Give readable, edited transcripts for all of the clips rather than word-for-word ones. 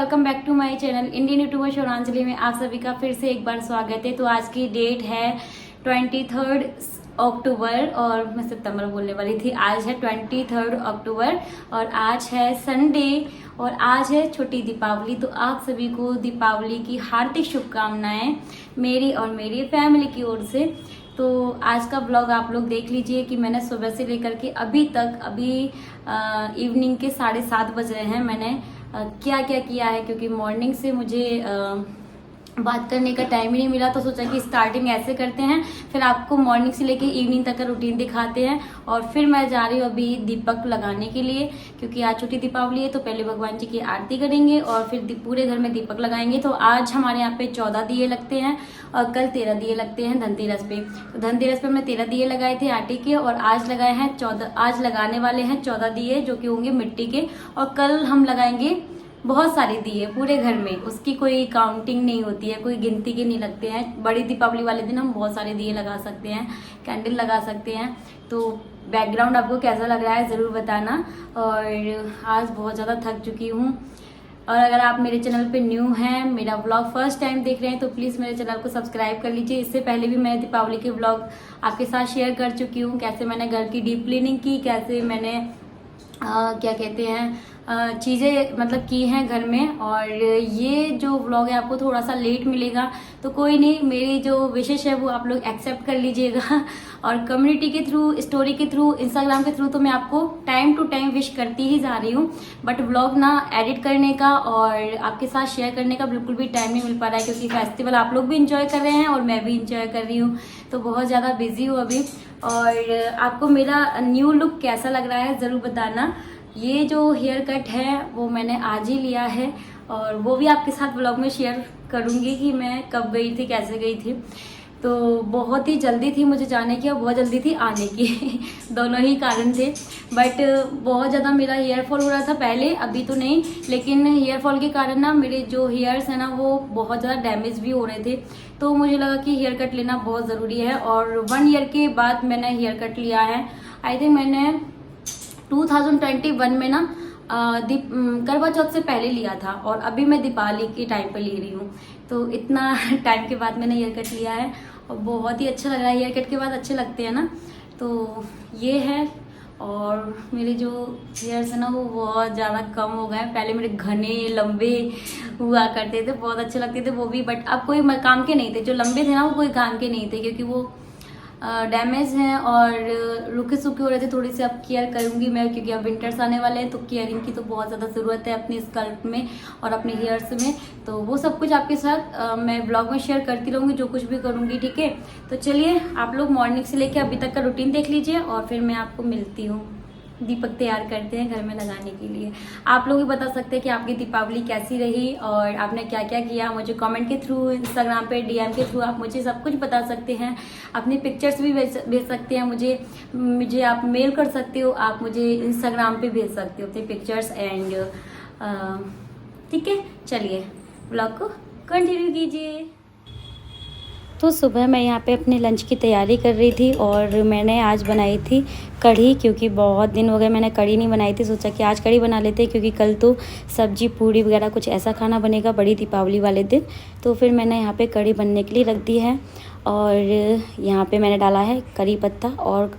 Welcome back to my channel Indian YouTuber Shauranjali में आप सभी का फिर से एक बार स्वागत है। तो आज की डेट है 23 अक्टूबर और मैं सितंबर बोलने वाली थी। आज है 23 अक्टूबर और आज है संडे और आज है छोटी दीपावली। तो आप सभी को दीपावली की हार्दिक शुभकामनाएं मेरी और मेरी फैमिली की ओर से। तो आज का ब्लॉग आप लोग देख लीजिए कि मैंने सुबह से लेकर के अभी इवनिंग के 7:30 बज रहे हैं। मैंने क्या क्या किया है, क्योंकि मॉर्निंग से मुझे बात करने का टाइम ही नहीं मिला। तो सोचा कि स्टार्टिंग ऐसे करते हैं, फिर आपको मॉर्निंग से लेके इवनिंग तक का रूटीन दिखाते हैं। और फिर मैं जा रही हूँ अभी दीपक लगाने के लिए, क्योंकि आज छोटी दीपावली है। तो पहले भगवान जी की आरती करेंगे और फिर पूरे घर में दीपक लगाएंगे। तो आज हमारे यहाँ पे 14 दिए लगते हैं और कल 13 दिए लगते हैं धनतेरस पे। तो धनतेरस पे हमने 13 दिए लगाए थे आटे के और आज लगाए हैं 14। आज लगाने वाले हैं 14 दिए जो कि होंगे मिट्टी के, और कल हम लगाएंगे बहुत सारे दिए पूरे घर में। उसकी कोई काउंटिंग नहीं होती है, कोई गिनती के नहीं लगते हैं। बड़ी दीपावली वाले दिन हम बहुत सारे दिए लगा सकते हैं, कैंडल लगा सकते हैं। तो बैकग्राउंड आपको कैसा लग रहा है ज़रूर बताना। और आज बहुत ज़्यादा थक चुकी हूँ। और अगर आप मेरे चैनल पे न्यू हैं, मेरा व्लॉग फर्स्ट टाइम देख रहे हैं, तो प्लीज़ मेरे चैनल को सब्सक्राइब कर लीजिए। इससे पहले भी मैं दीपावली के व्लॉग आपके साथ शेयर कर चुकी हूँ, कैसे मैंने घर की डीप क्लीनिंग की, कैसे मैंने क्या कहते हैं चीज़ें मतलब की हैं घर में। और ये जो व्लॉग है आपको थोड़ा सा लेट मिलेगा, तो कोई नहीं, मेरी जो विशेष है वो आप लोग एक्सेप्ट कर लीजिएगा। और कम्युनिटी के थ्रू, स्टोरी के थ्रू, इंस्टाग्राम के थ्रू तो मैं आपको टाइम टू टाइम विश करती ही जा रही हूँ। बट व्लॉग ना एडिट करने का और आपके साथ शेयर करने का बिल्कुल भी टाइम नहीं मिल पा रहा है, क्योंकि फेस्टिवल आप लोग भी इंजॉय कर रहे हैं और मैं भी इंजॉय कर रही हूँ। तो बहुत ज़्यादा बिजी हूँ अभी। और आपको मेरा न्यू लुक कैसा लग रहा है ज़रूर बताना। ये जो हेयर कट है वो मैंने आज ही लिया है और वो भी आपके साथ व्लॉग में शेयर करूँगी कि मैं कब गई थी, कैसे गई थी। तो बहुत ही जल्दी थी मुझे जाने की और बहुत जल्दी थी आने की दोनों ही कारण थे। बट बहुत ज़्यादा मेरा हेयर फॉल हो रहा था पहले, अभी तो नहीं, लेकिन हेयर फॉल के कारण ना मेरे जो हेयर्स हैं ना वो बहुत ज़्यादा डैमेज भी हो रहे थे। तो मुझे लगा कि हेयर कट लेना बहुत ज़रूरी है। और 1 ईयर के बाद मैंने हेयर कट लिया है। आई थिंक मैंने 2021 में ना करवा चौथ से पहले लिया था और अभी मैं दीपावली के टाइम पे ले रही हूँ। तो इतना टाइम के बाद मैंने हेयर कट लिया है और बहुत ही अच्छा लग रहा है। हेयर कट के बाद अच्छे लगते हैं ना। तो ये है। और मेरे जो हेयर्स है ना वो बहुत ज़्यादा कम हो गए हैं। पहले मेरे घने लंबे हुआ करते थे, बहुत अच्छे लगते थे वो भी, बट अब कोई काम के नहीं थे। जो लंबे थे ना वो कोई काम के नहीं थे, क्योंकि वो डैमेज हैं और रुके सूखे हो रहे थे। थोड़ी सी अब केयर करूंगी मैं, क्योंकि अब विंटर्स आने वाले हैं। तो केयरिंग की तो बहुत ज़्यादा ज़रूरत है अपने स्कल्प में और अपने हेयर्स में। तो वो सब कुछ आपके साथ मैं ब्लॉग में शेयर करती रहूँगी, जो कुछ भी करूँगी, ठीक है। तो चलिए आप लोग मॉर्निंग से लेकर अभी तक का रूटीन देख लीजिए और फिर मैं आपको मिलती हूँ। दीपक तैयार करते हैं घर में लगाने के लिए। आप लोग भी बता सकते हैं कि आपकी दीपावली कैसी रही और आपने क्या क्या किया। मुझे कमेंट के थ्रू, इंस्टाग्राम पे डीएम के थ्रू आप मुझे सब कुछ बता सकते हैं। अपनी पिक्चर्स भी भेज सकते हैं मुझे आप मेल कर सकते हो, आप मुझे इंस्टाग्राम पे भेज सकते हो अपनी पिक्चर्स एंड ठीक है। चलिए ब्लॉग को कंटिन्यू कीजिए। तो सुबह मैं यहाँ पे अपने लंच की तैयारी कर रही थी और मैंने आज बनाई थी कढ़ी, क्योंकि बहुत दिन हो गए मैंने कढ़ी नहीं बनाई थी। सोचा कि आज कढ़ी बना लेते, क्योंकि कल तो सब्जी पूड़ी वगैरह कुछ ऐसा खाना बनेगा बड़ी दीपावली वाले दिन। तो फिर मैंने यहाँ पे कढ़ी बनने के लिए रख दी है। और यहाँ पे मैंने डाला है करी पत्ता और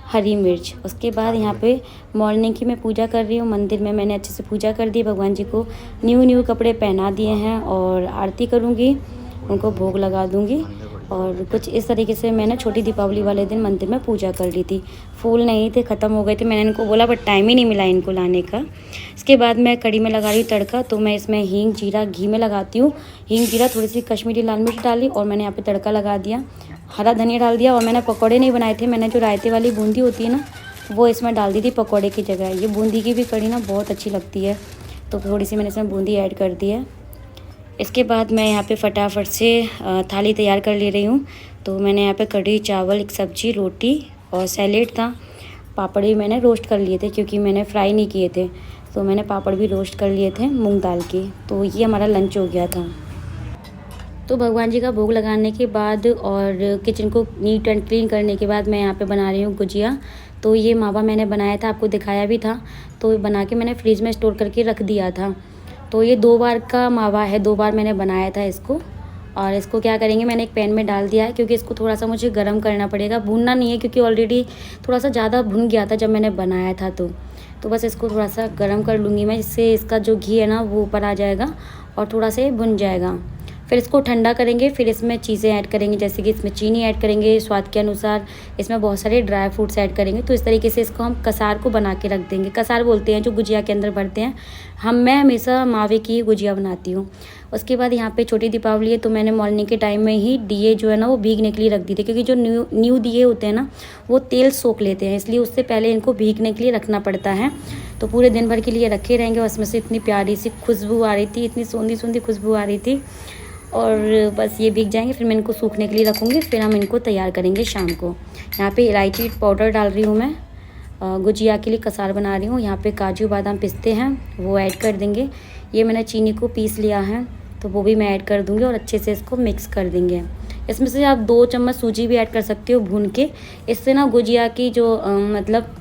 हरी मिर्च। उसके बाद यहाँ पे मॉर्निंग की मैं पूजा कर रही हूँ। मंदिर में मैंने अच्छे से पूजा कर दी, भगवान जी को न्यू कपड़े पहना दिए हैं और आरती करूँगी, उनको भोग लगा दूँगी। और कुछ इस तरीके से मैंने छोटी दीपावली वाले दिन मंदिर में पूजा कर ली थी। फूल नहीं थे, ख़त्म हो गए थे। मैंने इनको बोला बट टाइम ही नहीं मिला इनको लाने का। इसके बाद मैं कढ़ी में लगा रही हूँ तड़का। तो मैं इसमें हींग जीरा घी में लगाती हूँ। हींग जीरा, थोड़ी सी कश्मीरी लाल मिर्च डाली और मैंने यहाँ पे तड़का लगा दिया। हरा धनिया डाल दिया। और मैंने पकौड़े नहीं बनाए थे, मैंने जो रायते वाली बूंदी होती है ना वो इसमें डाल दी थी पकौड़े की जगह। ये बूंदी की भी कढ़ी ना बहुत अच्छी लगती है, तो थोड़ी सी मैंने इसमें बूंदी ऐड कर दी है। इसके बाद मैं यहाँ पे फटाफट से थाली तैयार कर ले रही हूँ। तो मैंने यहाँ पे कढ़ी, चावल, एक सब्जी, रोटी और सैलेड था। पापड़ भी मैंने रोस्ट कर लिए थे, क्योंकि मैंने फ्राई नहीं किए थे। तो मैंने पापड़ भी रोस्ट कर लिए थे मूंग दाल के। तो ये हमारा लंच हो गया था। तो भगवान जी का भोग लगाने के बाद और किचन को नीट एंड क्लीन करने के बाद मैं यहाँ पे बना रही हूँ गुजिया। तो ये मावा मैंने बनाया था, आपको दिखाया भी था। तो बना के मैंने फ्रिज में स्टोर करके रख दिया था। तो ये 2 बार का मावा है, 2 बार मैंने बनाया था इसको। और इसको क्या करेंगे, मैंने एक पैन में डाल दिया है क्योंकि इसको थोड़ा सा मुझे गर्म करना पड़ेगा, भूनना नहीं है क्योंकि ऑलरेडी थोड़ा सा ज़्यादा भुन गया था जब मैंने बनाया था। तो बस इसको थोड़ा सा गर्म कर लूँगी मैं, जिससे इसका जो घी है ना वो ऊपर आ जाएगा और थोड़ा सा भुन जाएगा। फिर इसको ठंडा करेंगे, फिर इसमें चीज़ें ऐड करेंगे, जैसे कि इसमें चीनी ऐड करेंगे स्वाद के अनुसार, इसमें बहुत सारे ड्राई फ्रूट्स ऐड करेंगे। तो इस तरीके से इसको हम कसार को बना के रख देंगे। कसार बोलते हैं जो गुजिया के अंदर भरते हैं। मैं हमेशा मावे की गुजिया बनाती हूँ। उसके बाद यहाँ पे छोटी दीपावली है, तो मैंने मॉर्निंग के टाइम में ही दिए जो है ना वो भीगने के लिए रख दी थी, क्योंकि जो न्यू दिए होते हैं ना वो तेल सोख लेते हैं, इसलिए उससे पहले इनको भीगने के लिए रखना पड़ता है। तो पूरे दिन भर के लिए रखे रहेंगे और उसमें से इतनी प्यारी सी खुशबू आ रही थी, इतनी सूंधी सूंधी खुशबू आ रही थी। और बस ये भीग जाएंगे, फिर मैं इनको सूखने के लिए रखूँगी, फिर हम इनको तैयार करेंगे शाम को। यहाँ पे इलायची पाउडर डाल रही हूँ मैं, गुजिया के लिए कसार बना रही हूँ। यहाँ पे काजू बादाम पिस्ते हैं वो ऐड कर देंगे। ये मैंने चीनी को पीस लिया है तो वो भी मैं ऐड कर दूँगी और अच्छे से इसको मिक्स कर देंगे। इसमें से आप 2 चम्मच सूजी भी ऐड कर सकते हो भून के। इससे ना गुजिया की जो मतलब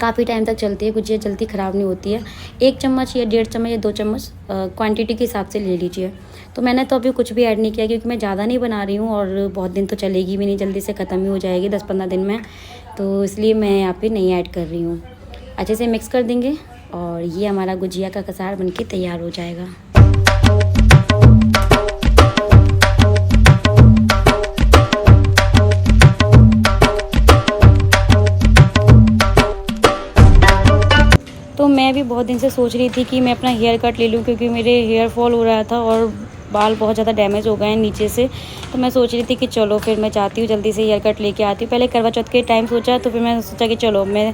काफ़ी टाइम तक चलती है, गुजिया जल्दी ख़राब नहीं होती है। 1 चम्मच या 1.5 चम्मच या 2 चम्मच क्वांटिटी के हिसाब से ले लीजिए। तो मैंने तो अभी कुछ भी ऐड नहीं किया क्योंकि मैं ज़्यादा नहीं बना रही हूँ और बहुत दिन तो चलेगी भी नहीं, जल्दी से ख़त्म ही हो जाएगी 10-15 दिन में, तो इसलिए मैं यहाँ पे नहीं ऐड कर रही हूँ। अच्छे से मिक्स कर देंगे और ये हमारा गुजिया का कसार बनके तैयार हो जाएगा। तो मैं भी बहुत दिन से सोच रही थी कि मैं अपना हेयर कट ले लूँ, क्योंकि मेरे हेयर फॉल हो रहा था और बाल बहुत ज़्यादा डैमेज हो गए हैं नीचे से। तो मैं सोच रही थी कि चलो फिर मैं चाहती हूँ जल्दी से हेयर कट लेके आती हूँ। पहले करवा चौथ के टाइम सोचा, तो फिर मैंने सोचा कि चलो मैं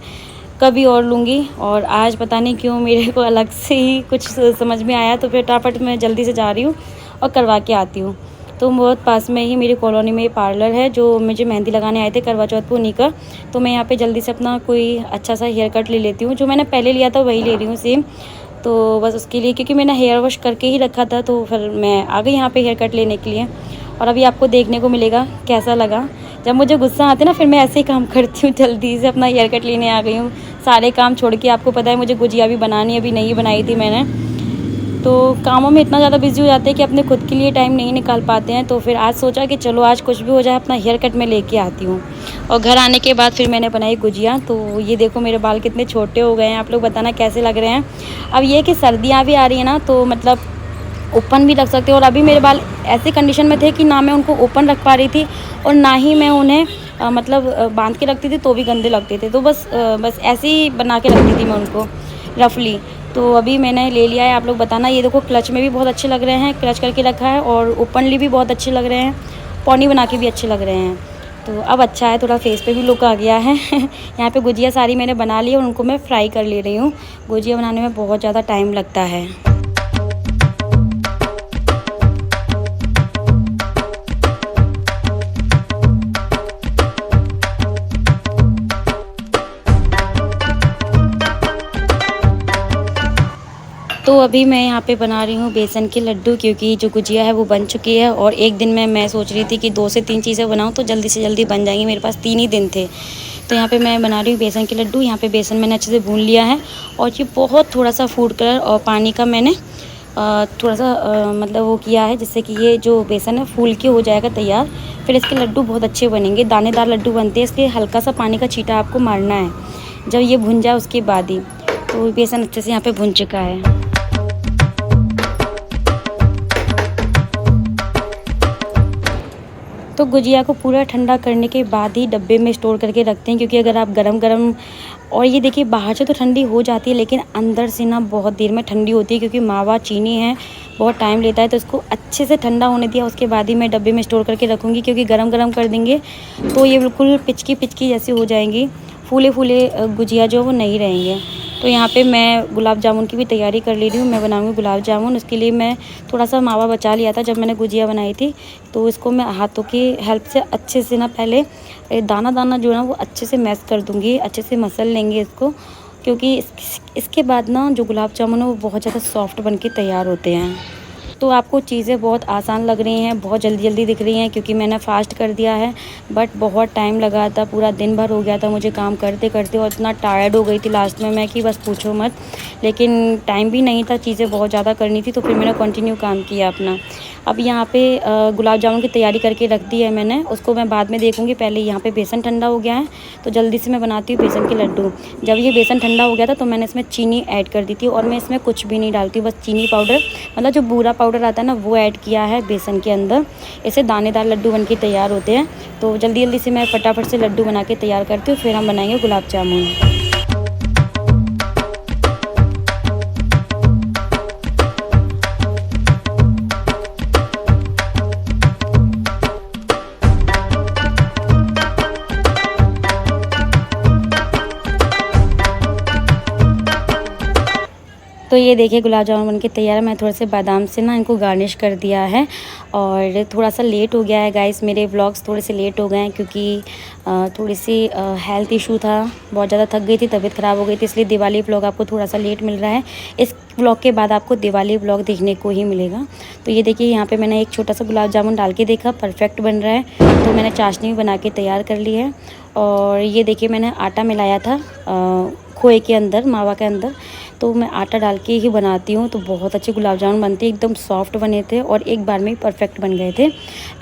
कभी और लूँगी। और आज पता नहीं क्यों मेरे को अलग से ही कुछ समझ में आया, तो फिर फटाफट मैं जल्दी से जा रही हूँ और करवा के आती हूँ। तो बहुत पास में ही मेरी कॉलोनी में पार्लर है जो मुझे मेहंदी लगाने आए थे करवा चौथ को उन्हीं का। तो मैं यहाँ पे जल्दी से अपना कोई अच्छा सा हेयर कट ले लेती हूँ। जो मैंने पहले लिया था वही ले रही हूँ सेम। तो बस उसके लिए, क्योंकि मैंने हेयर वॉश करके ही रखा था, तो फिर मैं आ गई यहाँ पे हेयर कट लेने के लिए। और अभी आपको देखने को मिलेगा कैसा लगा। जब मुझे गुस्सा आते ना फिर मैं ऐसे ही काम करती हूँ, जल्दी से अपना हेयर कट लेने आ गई हूँ सारे काम छोड़ के। आपको पता है मुझे गुजिया भी बनानी, अभी नहीं बनाई थी मैंने। तो कामों में इतना ज़्यादा बिजी हो जाते हैं कि अपने खुद के लिए टाइम नहीं निकाल पाते हैं। तो फिर आज सोचा कि चलो आज कुछ भी हो जाए अपना हेयर कट में लेके आती हूँ। और घर आने के बाद फिर मैंने बनाई गुजिया। तो ये देखो मेरे बाल कितने छोटे हो गए हैं, आप लोग बताना कैसे लग रहे हैं। अब ये कि सर्दियाँ भी आ रही हैं ना, तो मतलब ओपन भी रख सकते हो। और अभी मेरे बाल ऐसी कंडीशन में थे कि ना मैं उनको ओपन रख पा रही थी और ना ही मैं उन्हें मतलब बांध के रखती थी तो भी गंदे लगते थे। तो बस ऐसे ही बना के रखती थी मैं उनको रफली। तो अभी मैंने ले लिया है। आप लोग बताना। ये देखो क्लच में भी बहुत अच्छे लग रहे हैं, क्लच करके रखा है, और ओपनली भी बहुत अच्छे लग रहे हैं, पौनी बना के भी अच्छे लग रहे हैं। तो अब अच्छा है, थोड़ा फेस पे भी लुक आ गया है। यहाँ पे गुजिया सारी मैंने बना ली और उनको मैं फ्राई कर ले रही हूँ। गुजिया बनाने में बहुत ज़्यादा टाइम लगता है। तो अभी मैं यहाँ पे बना रही हूँ बेसन के लड्डू, क्योंकि जो गुजिया है वो बन चुकी है और एक दिन में मैं सोच रही थी कि 2 से 3 चीज़ें बनाऊँ तो जल्दी से जल्दी बन जाएंगी। मेरे पास 3 ही दिन थे। तो यहाँ पे मैं बना रही हूँ बेसन के लड्डू। यहाँ पे बेसन मैंने अच्छे से भून लिया है और ये बहुत थोड़ा सा फूड कलर और पानी का मैंने थोड़ा सा मतलब वो किया है, जिससे कि ये जो बेसन है फूल के हो जाएगा तैयार। फिर इसके लड्डू बहुत अच्छे बनेंगे, दानेदार लड्डू बनते हैं। इसके हल्का सा पानी का छींटा आपको मारना है जब ये भुन जाए उसके बाद ही। तो बेसन अच्छे से यहाँ पे भुन चुका है। तो गुजिया को पूरा ठंडा करने के बाद ही डब्बे में स्टोर करके रखते हैं, क्योंकि अगर आप गरम और ये देखिए बाहर से तो ठंडी हो जाती है लेकिन अंदर से ना बहुत देर में ठंडी होती है, क्योंकि मावा चीनी है, बहुत टाइम लेता है। तो इसको अच्छे से ठंडा होने दिया, उसके बाद ही मैं डब्बे में स्टोर करके रखूँगी, क्योंकि गरम कर देंगे तो ये बिल्कुल पिचकी जैसी हो जाएंगी, फूले गुजिया जो वो नहीं रहेंगे। तो यहाँ पे मैं गुलाब जामुन की भी तैयारी कर ले रही हूँ। मैं बनाऊँगी गुलाब जामुन। उसके लिए मैं थोड़ा सा मावा बचा लिया था जब मैंने गुजिया बनाई थी। तो इसको मैं हाथों की हेल्प से अच्छे से ना पहले दाना जो है ना वो अच्छे से मैश कर दूँगी, अच्छे से मसल लेंगे इसको, क्योंकि इसके बाद ना जो गुलाब जामुन है वो बहुत ज़्यादा सॉफ्ट बन के तैयार होते हैं। तो आपको चीज़ें बहुत आसान लग रही हैं, बहुत जल्दी जल्दी दिख रही हैं क्योंकि मैंने फ़ास्ट कर दिया है, बट बहुत टाइम लगा था, पूरा दिन भर हो गया था मुझे काम करते करते और इतना टायर्ड हो गई थी लास्ट में मैं कि बस पूछो मत। लेकिन टाइम भी नहीं था, चीज़ें बहुत ज़्यादा करनी थी, तो फिर मैंने कंटिन्यू काम किया अपना। अब यहाँ पे गुलाब जामुन की तैयारी करके रख दी है मैंने, उसको मैं बाद में देखूँगी। पहले यहाँ पे बेसन ठंडा हो गया है तो जल्दी से मैं बनाती हूँ बेसन के लड्डू। जब ये बेसन ठंडा हो गया था तो मैंने इसमें चीनी ऐड कर दी थी, और मैं इसमें कुछ भी नहीं डालती हूँ, बस चीनी पाउडर, मतलब जो बूरा पाउडर आता है ना, वो ऐड किया है बेसन के अंदर। इससे दानेदार लड्डू बन के तैयार होते हैं। तो जल्दी जल्दी से मैं फटाफट से लड्डू बना के तैयार करती हूँ, फिर हम बनाएंगे गुलाब जामुन। तो ये देखिए गुलाब जामुन बनके तैयार है। मैं थोड़े से बादाम से ना इनको गार्निश कर दिया है। और थोड़ा सा लेट हो गया है गाइस, मेरे व्लॉग्स थोड़े से लेट हो गए हैं क्योंकि थोड़ी सी हेल्थ इशू था, बहुत ज़्यादा थक गई थी, तबीयत ख़राब हो गई थी, इसलिए दिवाली व्लॉग आपको थोड़ा सा लेट मिल रहा है। इस व्लॉग के बाद आपको दिवाली व्लॉग देखने को ही मिलेगा। तो ये देखिए यहाँ पे मैंने एक छोटा सा गुलाब जामुन डाल के देखा, परफेक्ट बन रहा है, तो मैंने चाशनी बना के तैयार कर ली है। और ये देखिए मैंने आटा मिलाया था खोए के अंदर, मावा के अंदर, तो मैं आटा डाल के ही बनाती हूँ। तो बहुत अच्छे गुलाब जामुन बनते हैं, एकदम सॉफ्ट बने थे और एक बार में ही परफेक्ट बन गए थे।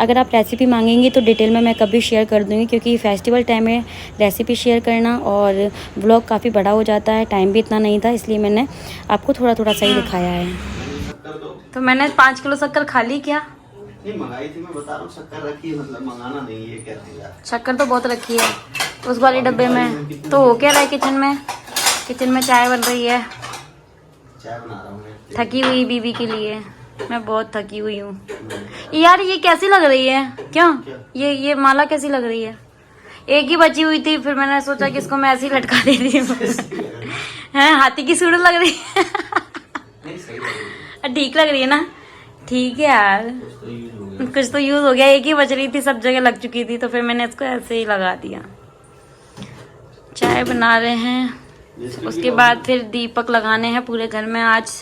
अगर आप रेसिपी मांगेंगी तो डिटेल में मैं कभी शेयर कर दूँगी, क्योंकि फेस्टिवल टाइम में रेसिपी शेयर करना और व्लॉग काफ़ी बड़ा हो जाता है, टाइम भी इतना नहीं था, इसलिए मैंने आपको थोड़ा थोड़ा सा ही दिखाया है। तो मैंने 5 किलो शक्कर खा ली क्या? नहीं मंगाई थी, मैं बता रहा हूँ शक्कर रखी है, मतलब मंगाना नहीं है, क्या है शक्कर तो बहुत रखी है उस वाले डब्बे में। तो हो क्या रहा है किचन में? किचन में चाय बन रही है, चाय बना रहा हूँ मैं, थकी हुई बीवी के लिए। मैं बहुत थकी हुई हूँ यार। ये कैसी लग रही है? क्या? ये माला कैसी लग रही है? एक ही बची हुई थी, फिर मैंने सोचा कि इसको मैं ऐसे ही लटका देती हूँ। हैं, हाथी की सूरत लग रही है। ठीक लग रही है ना? ठीक है यार, कुछ तो यूज हो गया। एक ही बच रही थी, सब जगह लग चुकी थी, तो फिर मैंने इसको ऐसे ही लगा दिया। चाय बना रहे हैं, उसके बाद फिर दीपक लगाने हैं पूरे घर में। आज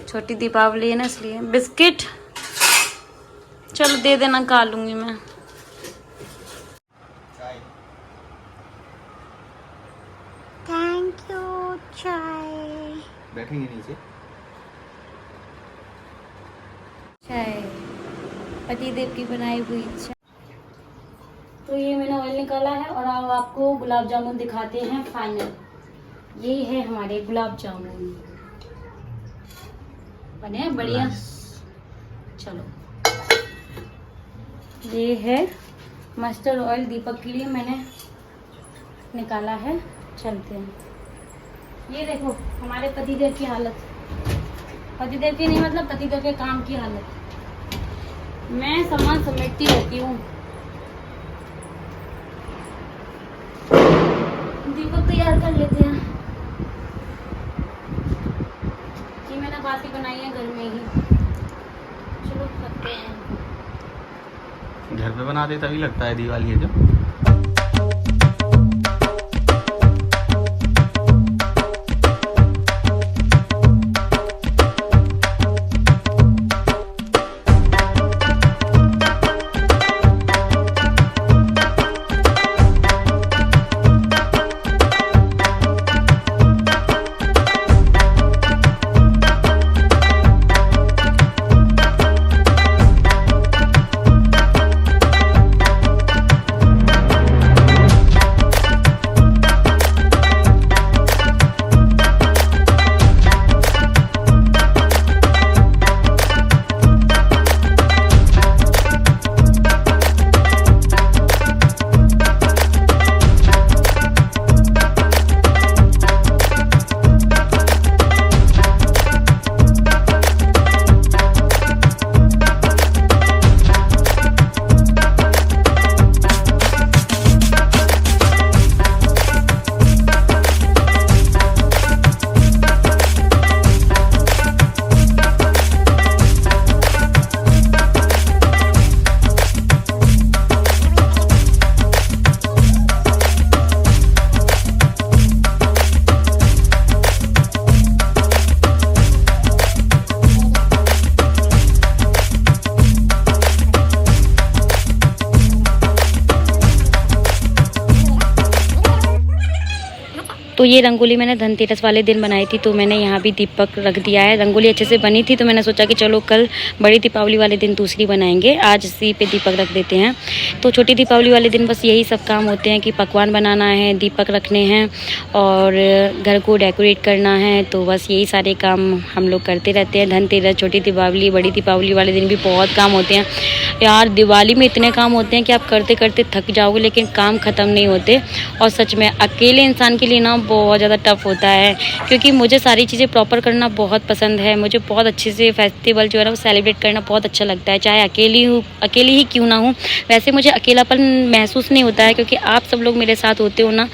छोटी दीपावली है ना, इसलिए। बिस्किट चलो दे देना, खा लूंगी मैं। Thank you. चाय बैठेंगे नीचे। चाय पतिदेव की बनाई हुई चाय। तो ये मैंने ऑयल निकाला है और अब आपको गुलाब जामुन दिखाते हैं फाइनल। ये है हमारे गुलाब जामुन, बने हैं बढ़िया। चलो, ये है मस्टर्ड ऑयल दीपक के लिए मैंने निकाला है। चलते हैं। ये देखो हमारे पतिदेव की हालत, पतिदेव की नहीं मतलब पतिदेव के काम की हालत। मैं सामान समेटती रहती हूँ। दीपक तैयार कर लेते हैं। ये मैंने बातें बनाई है घर में ही। चलो करते हैं। घर पे बना दे तभी लगता है दिवाली है जो। तो ये रंगोली मैंने धनतेरस वाले दिन बनाई थी, तो मैंने यहाँ भी दीपक रख दिया है। रंगोली अच्छे से बनी थी तो मैंने सोचा कि चलो कल बड़ी दीपावली वाले दिन दूसरी बनाएंगे, आज इसी पे दीपक रख देते हैं। तो छोटी दीपावली वाले दिन बस यही सब काम होते हैं कि पकवान बनाना है, दीपक रखने हैं और घर को डेकोरेट करना है। तो बस यही सारे काम हम लोग करते रहते हैं। धनतेरस, छोटी दीपावली, बड़ी दीपावली वाले दिन भी बहुत काम होते हैं यार। दिवाली में इतने काम होते हैं कि आप करते करते थक जाओगे, लेकिन काम ख़त्म नहीं होते। और सच में अकेले इंसान के लिए ना बहुत ज़्यादा टफ होता है, क्योंकि मुझे सारी चीज़ें प्रॉपर करना बहुत पसंद है। मुझे बहुत अच्छे से फेस्टिवल जो है ना वो सेलिब्रेट करना बहुत अच्छा लगता है, चाहे अकेली ही क्यों ना हूँ। वैसे मुझे अकेलापन महसूस नहीं होता है, क्योंकि आप सब लोग मेरे साथ होते हो ना,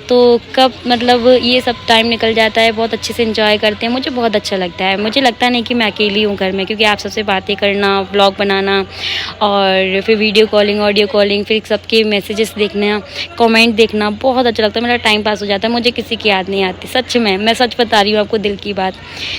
तो कब मतलब ये सब टाइम निकल जाता है, बहुत अच्छे से एंजॉय करते हैं। मुझे बहुत अच्छा लगता है। मुझे लगता नहीं कि मैं अकेली हूँ घर में, क्योंकि आप सबसे बातें करना, व्लॉग बनाना और फिर वीडियो कॉलिंग, ऑडियो कॉलिंग, फिर सबके मैसेजेस देखना, कमेंट देखना बहुत अच्छा लगता है। मेरा टाइम पास हो जाता है, मुझे किसी की याद नहीं आती। सच में मैं सच बता रही हूँ आपको, दिल की बात।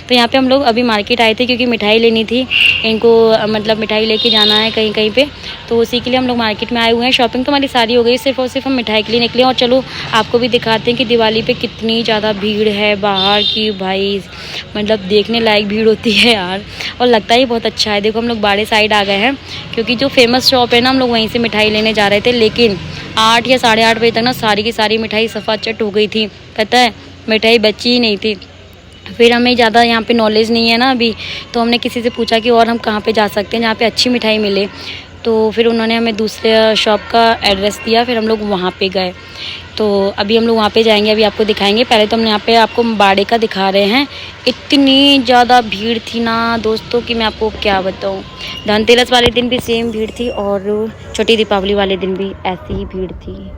तो यहाँ पे हम लोग अभी मार्केट आए थे, क्योंकि मिठाई लेनी थी इनको, मतलब मिठाई लेके जाना है कहीं कहीं पे, तो उसी के लिए हम लोग मार्केट में आए हुए हैं। शॉपिंग तो हमारी सारी हो गई, सिर्फ और सिर्फ हम मिठाई के लिए निकले। और चलो आपको भी दिखाते हैं कि दिवाली पे कितनी ज़्यादा भीड़ है बाहर की भाई, मतलब देखने लायक भीड़ होती है यार, और लगता ही बहुत अच्छा है। देखो हम लोग बाड़े साइड आ गए हैं, क्योंकि जो फेमस शॉप है ना, हम लोग वहीं से मिठाई लेने जा रहे थे। लेकिन 8 या 8:30 बजे तक ना सारी की सारी मिठाई सफ़ा चट हो गई थी, पता है, मिठाई बची ही नहीं थी। फिर हमें ज़्यादा यहाँ पे नॉलेज नहीं है ना अभी, तो हमने किसी से पूछा कि और हम कहाँ पे जा सकते हैं जहाँ पे अच्छी मिठाई मिले। तो फिर उन्होंने हमें दूसरे शॉप का एड्रेस दिया, फिर हम लोग वहाँ पे गए। तो अभी हम लोग वहाँ पे जाएंगे, अभी आपको दिखाएंगे। पहले तो हम यहाँ पे आपको बाड़े का दिखा रहे हैं। इतनी ज़्यादा भीड़ थी ना दोस्तों कि मैं आपको क्या बताऊँ। धनतेरस वाले दिन भी सेम भीड़ थी और छोटी दीपावली वाले दिन भी ऐसी ही भीड़ थी।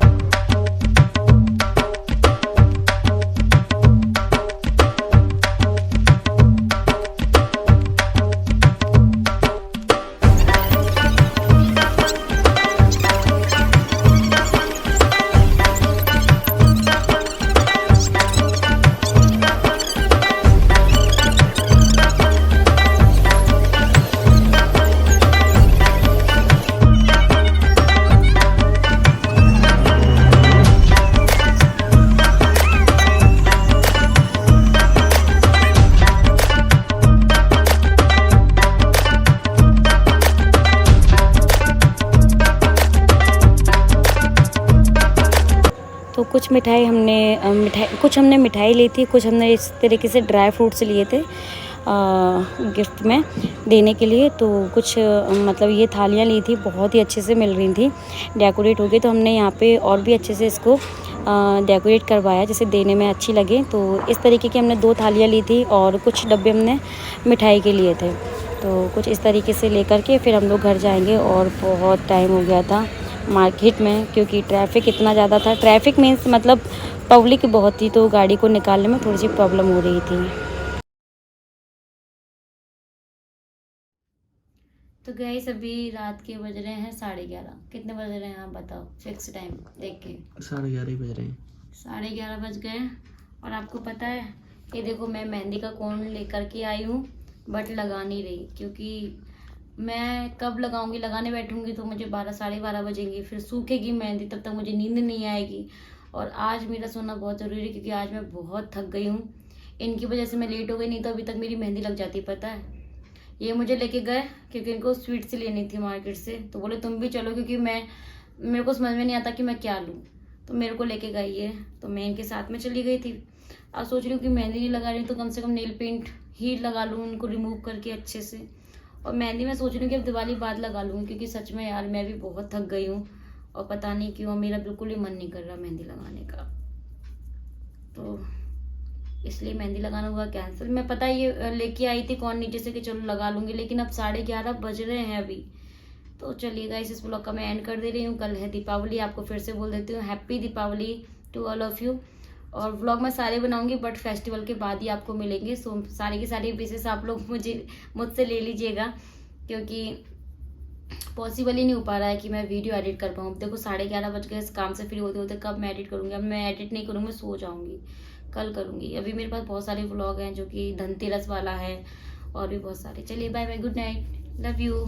तो कुछ कुछ हमने मिठाई ली थी, कुछ हमने इस तरीके से ड्राई फ्रूट्स लिए थे गिफ्ट में देने के लिए। तो कुछ मतलब ये थालियाँ ली थी, बहुत ही अच्छे से मिल रही थी, डेकोरेट हो गई। तो हमने यहाँ पे और भी अच्छे से इसको डेकोरेट करवाया जिसे देने में अच्छी लगे। तो इस तरीके की हमने 2 थालियाँ ली थी और कुछ डब्बे हमने मिठाई के लिए थे। तो कुछ इस तरीके से लेकर के फिर हम लोग घर जाएंगे। और बहुत टाइम हो गया था मार्केट में, क्योंकि ट्रैफिक इतना ज़्यादा था। ट्रैफिक मीन्स मतलब पब्लिक बहुत थी, तो गाड़ी को निकालने में थोड़ी सी प्रॉब्लम हो रही थी। तो गाइस अभी रात के बज रहे हैं 11:30। कितने बज रहे हैं आप बताओ, फिक्स टाइम देख के? 11:30 बज रहे हैं। 11:30 बज गए। और आपको पता है, ये देखो मैं मेहंदी का कोन लेकर के आई हूँ, बट लगा नहीं रही, क्योंकि मैं कब लगाऊंगी, लगाने बैठूंगी तो मुझे 12 12:30 बजेंगे, फिर सूखेगी मेहंदी, तब तक मुझे नींद नहीं आएगी। और आज मेरा सोना बहुत ज़रूरी है, क्योंकि आज मैं बहुत थक गई हूँ। इनकी वजह से मैं लेट हो गई, नहीं तो अभी तक मेरी मेहंदी लग जाती, पता है। ये मुझे लेके गए क्योंकि इनको स्वीट्स लेनी थी मार्केट से, तो बोले तुम भी चलो, क्योंकि मेरे को समझ में नहीं आता कि मैं क्या लूँ। तो मेरे को लेके गई है, तो मैं इनके साथ में चली गई थी। अब सोच रही हूँ कि मेहंदी नहीं लगा रही तो कम से कम नेल पेंट ही लगा लूँ, इनको रिमूव करके अच्छे से। और मेहंदी मैं सोच रही हूँ कि अब दिवाली बाद लगा लूँगी, क्योंकि सच में यार मैं भी बहुत थक गई हूँ और पता नहीं क्यों मेरा बिल्कुल ही मन नहीं कर रहा मेहंदी लगाने का। तो इसलिए मेहंदी लगाना हुआ कैंसिल। मैं पता ये लेके आई थी कौन नीचे से कि चलो लगा लूँगी, लेकिन अब 11:30 बज रहे हैं अभी। तो चलिए गाइस, इस ब्लॉग का मैं एंड कर दे रही हूँ। कल है दीपावली, आपको फिर से बोल देती हूँ happy Deepavali to all of you. और व्लॉग मैं सारे बनाऊंगी, बट फेस्टिवल के बाद ही आपको मिलेंगे। सो सारे के सारे पीसेस आप लोग मुझसे ले लीजिएगा, क्योंकि पॉसिबल ही नहीं हो पा रहा है कि मैं वीडियो एडिट कर पाऊँ। देखो 11:30 बज गए, काम से फ्री होते होते कब मैं एडिट करूँगी। अब मैं एडिट नहीं करूँगी, मैं सो जाऊँगी, कल करूँगी। अभी मेरे पास बहुत सारे व्लॉग हैं, जो कि धनतेरस वाला है और भी बहुत सारे। चलिए bye bye, good night, love you.